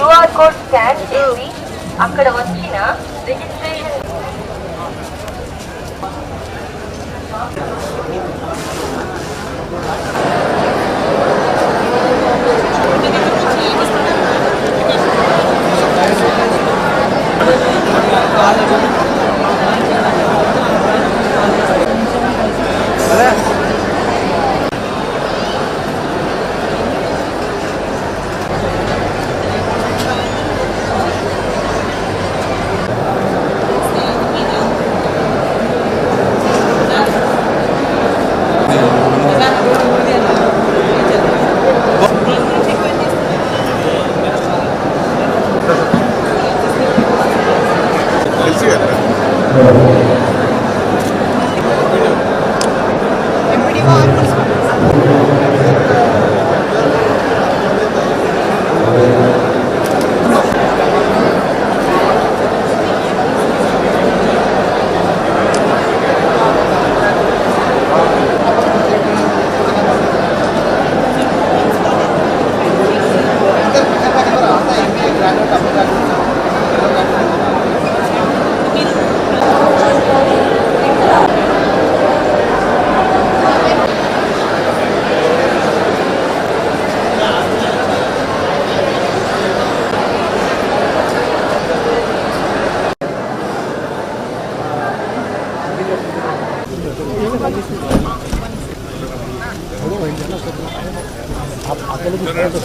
QR code scan చేసి అక్కడ వచ్చిన రిజిస్ట్రేషన్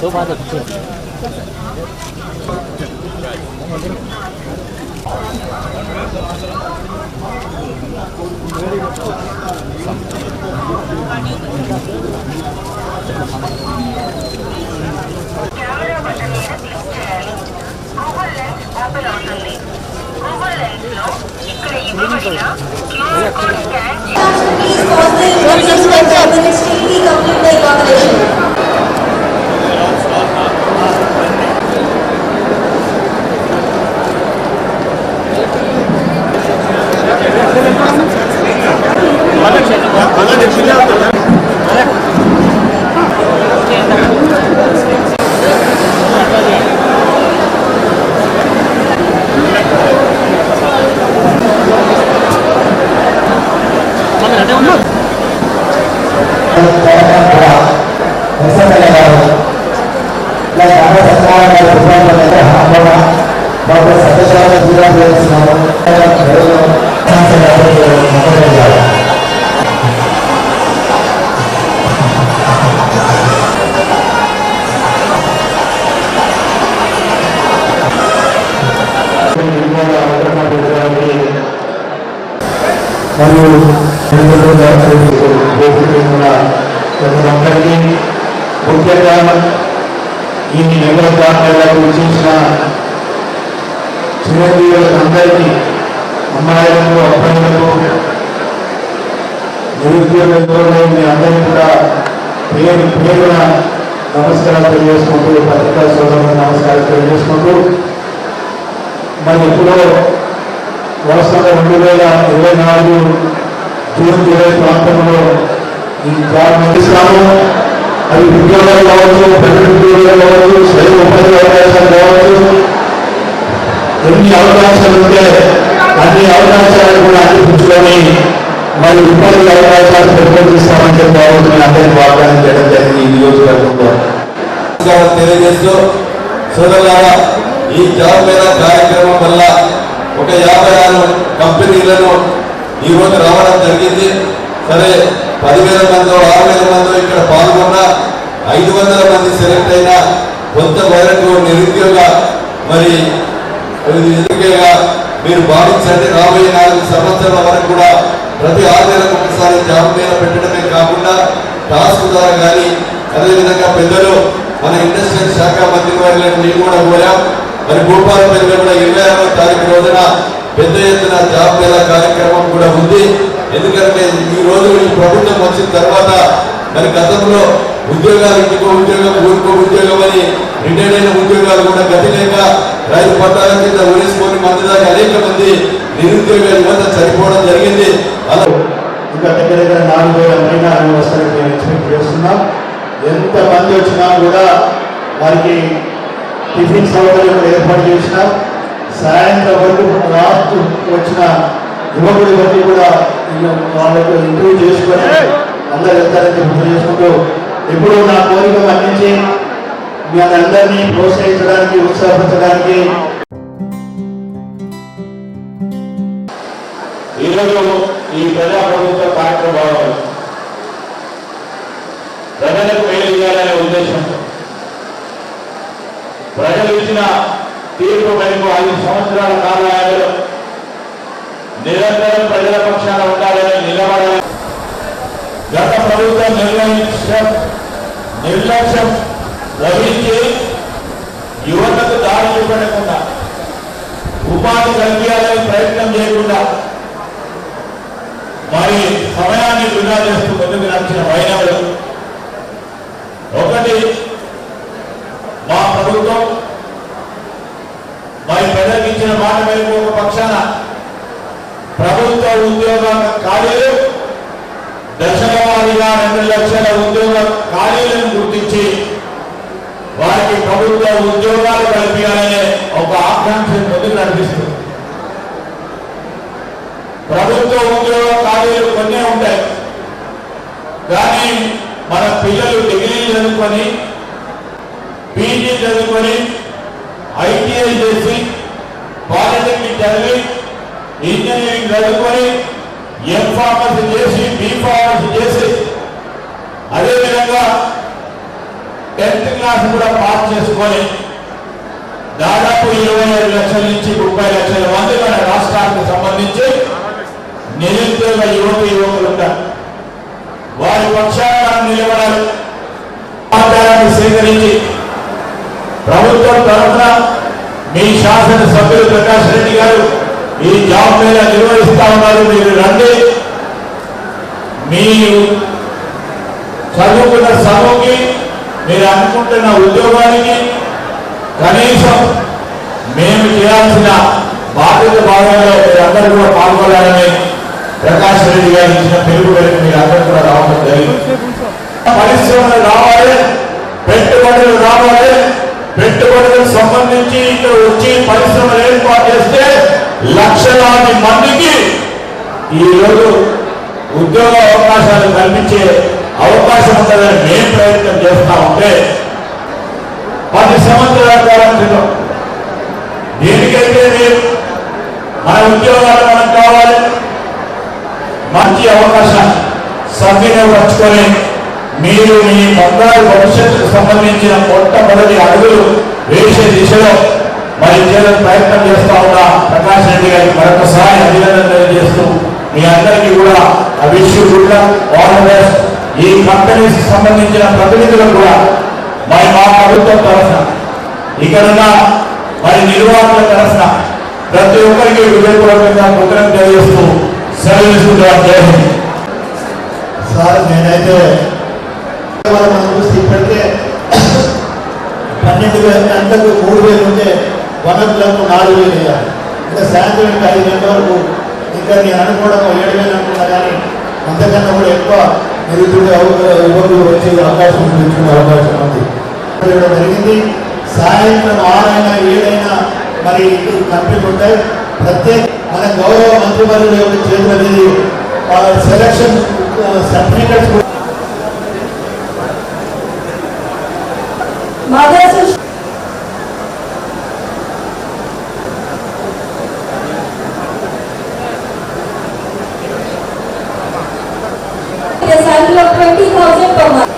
तो बात अच्छी है। कैमरा बटन మీద క్లిక్ చేయాలి। గూగుల్ లెన్స్ ఓపెన్ అవుతుంది। గూగుల్ లెన్స్ లో ఇక్కడ ఇవ్వబడిన క్యూఆర్ కోడ్ స్కాన్ చేసి ముఖ్యంగా ఈ నగర ప్రాంతాలకు చూసిన చిరంజీవులందరికీ అమ్మాయిలకు అబ్బాయిలకు నిరుద్యోగులతో మీ అందరికీ కూడా పేరు పేరున నమస్కారాలు తెలియజేసుకుంటూ పత్రికా సోదరులకు నమస్కారాలు తెలియజేసుకుంటూ మరి ఇప్పుడు వాస్తవంగా 2024 జూన్ 20 ప్రాంతంలో ఈ జాబ్ అందిస్తాము। అది ఉద్యోగాలు కావచ్చు, ప్రకృతి కావచ్చు, స్వయం ఉపాధి అవకాశాలు కావచ్చు, ఎన్ని అవకాశాలు ఉంటే అన్ని అవకాశాలు కూడా అందిపుచ్చుకొని మరి ఉపాధి అవకాశాలు పెంపొందిస్తామని చెప్పి అందరికీ వాగ్దానం చేయడం జరిగింది ఈ నియోజకవర్గంలో తెలియజేస్తూ సోదరులారా ఈ జాబ్ మేళా కార్యక్రమం వల్ల ఒక 56 కంపెనీలను ఈరోజు రావడం జరిగింది। సరే 10,000 మందో 6,000 మందో ఇక్కడ పాల్గొన్న 500 మంది సెలెక్ట్ అయినా కొంత వరకు నిరుద్యోగ మరి నిరుద్యోగ మీరు భావించండి। రాబోయే 4 సంవత్సరాల వరకు కూడా ప్రతి 6 నెలలకు ఒకసారి జాబ్ మేళా పెట్టడమే కాకుండా టాస్క్ ద్వారా కానీ అదేవిధంగా పెద్దలు మన ఇండస్ట్రియల్ శాఖ మంత్రి వారిని మేము కూడా కోరాం। మరి భూపాలపల్లిలో కూడా 26వ తారీఖు రోజున పెద్ద ఎత్తున జాబ్ మేళా కార్యక్రమం కూడా ఉంది। ఎందుకంటే ఈ రోజు ఈ ప్రభుత్వం వచ్చిన తర్వాత మరి గతంలో ఉద్యోగాలు ఇంటికో ఉద్యోగం ఊరికో ఉద్యోగం అని రిటైర్డ్ అయిన ఉద్యోగాలు కూడా గతి లేక రైతు పట్టాల కింద ఊరేసుకొని మంది దాకా అనేక మంది నిరుద్యోగ యువత చనిపోవడం జరిగింది। అలా ఇంకా దగ్గర దగ్గర 4,000 పైన వస్తారని ఎక్స్పెక్ట్ చేస్తున్నాం। ఎంతమంది వచ్చినా కూడా వారికి టిఫిన్ సౌకర్యం ఏర్పాటు చేసినాం. సాయంత్రం వరకు లాస్ట్ వచ్చిన యువకుడి బట్టి కూడా వాళ్ళకు ఇంటర్వ్యూ చేసుకొని అందరూ వెళ్తారని చెప్పి చేసుకుంటూ ఇప్పుడు నా కోరిక మన్నించి మీ అందరినీ ప్రోత్సహించడానికి ఉత్సాహపరచడానికి ఈరోజు ఈ ప్రజాప్రభుత్వ కార్యక్రమాలు ప్రజలకు మేలు చేయాలనే ఉద్దేశంతో ప్రజలు ఇచ్చిన తీర్పు మేరకు 5 సంవత్సరాల కాలంలో నిరంతరం ప్రజల పక్షాన ఉండాలని నిలబడాలని గత ప్రభుత్వం నిర్లక్ష్యం వహించి యువతకు దారి చూపడకుండా ఉపాధి కల్పించాలని ప్రయత్నం చేయకుండా మరి సమయాన్ని వృధా చేస్తూ ముందుకు నడిచిన వైనవులు ఒకటి మా ప్రభుత్వం మరి ప్రజలకు ఇచ్చిన మాట మేరకు ఒక పక్షాన ప్రభుత్వ ఉద్యోగ ఖాళీలు దశల వారీగా 2 లక్షల ఉద్యోగ ఖాళీలను గుర్తించి వారికి ప్రభుత్వ ఉద్యోగాలు కల్పించాలనే ఒక ఆకాంక్ష ముందుకు నడిపిస్తుంది. ప్రభుత్వ ఉద్యోగ ఖాళీలు కొన్నే ఉంటాయి, కానీ మన పిల్లలు డిగ్రీ చదువుకొని పీజీ చదువుకొని ఐటీఐ చేసి పాలిటెక్నిక్ చదివి ఇంజనీరింగ్ చదువుకొని ఎంఫార్మసీ చేసి బీఫార్మసీ చేసి అదేవిధంగా 10th క్లాస్ కూడా పాస్ చేసుకొని దాదాపు 25 లక్షల నుంచి 30 లక్షల మంది మన రాష్ట్రానికి సంబంధించి నిరుద్యోగ యువకులు ఉంటారు. వారి పక్షాన నిలబడాలి. సమాచారాన్ని సేకరించి ప్రభుత్వం తరఫున మీ శాసనసభ్యులు ప్రకాష్ రెడ్డి గారు ఈ జాబ్ మేళా నిర్వహిస్తా ఉన్నారు. మీరు రండి, మీరు చదువుకున్న చదువుకి మీరు అనుకుంటున్న ఉద్యోగానికి కనీసం మేము చేయాల్సిన బాధ్యత భాగంలో మీరందరూ కూడా పాల్గొనాలని ప్రకాష్ రెడ్డి గారు ఇచ్చిన పిలుపు మేరకు మీరు అందరూ కూడా రావడం జరిగింది. పరిశ్రమలు రావాలి, పెట్టుబడులు రావాలి. పెట్టుబడులకు సంబంధించి ఇక్కడ వచ్చి పరిశ్రమలు ఏర్పాటు చేస్తే లక్షలాది మందికి ఈరోజు ఉద్యోగ అవకాశాలు కల్పించే అవకాశం ఉంటుందని మేము ప్రయత్నం చేస్తా ఉంటే 10 సంవత్సరాల కాలం క్రితం దేనికైతే మన ఉద్యోగాలు మనకు కావాలి, మంచి అవకాశాన్ని సద్వినియోగపరుచుకొని మీరు మీ బంగారు భవిష్యత్తుకు సంబంధించిన మొట్టమొదటి అడుగులు వేసే దిశలో మరి చేయడం ప్రయత్నం చేస్తా ఉన్నా ప్రకాష్ రెడ్డి గారికి మరొకసారి అభినందన తెలియజేస్తూ మీ అందరికీ కూడా ఈ కంపెనీస్ సంబంధించిన ప్రతినిధులకు కూడా మరి మా ప్రభుత్వం తరఫున ఇక్కడున్న మరి నిర్వాహకుల తరఫున ప్రతి ఒక్కరికి హృదయపూర్వకంగా కృతజ్ఞతలు తెలియజేస్తూ సెలవు తీసుకుంటున్నాను. సార్ నేనైతే ఇప్పటికే 12 గంటలకు 3,000 ఉంటే 1 గంటలకు 4,000 వేయాలి. ఇంకా సాయంత్రం ఇంకా 5 గంటల వరకు ఇంకా నేను అనుకోవడం 7,000 అనుకున్నా, కానీ అంతకన్నా కూడా ఎక్కువ నిరుద్యోగ యువకులు వచ్చే అవకాశం పెంచుకునే అవకాశం ఉంది జరిగింది. సాయంత్రం 6 అయినా 7 అయినా మరి కంపెనీలు ఉంటాయి. ప్రత్యేక మన గౌరవ మంత్రివర్యుల యొక్క చేతుల మీద selection certificates a salary of 20,000 per month.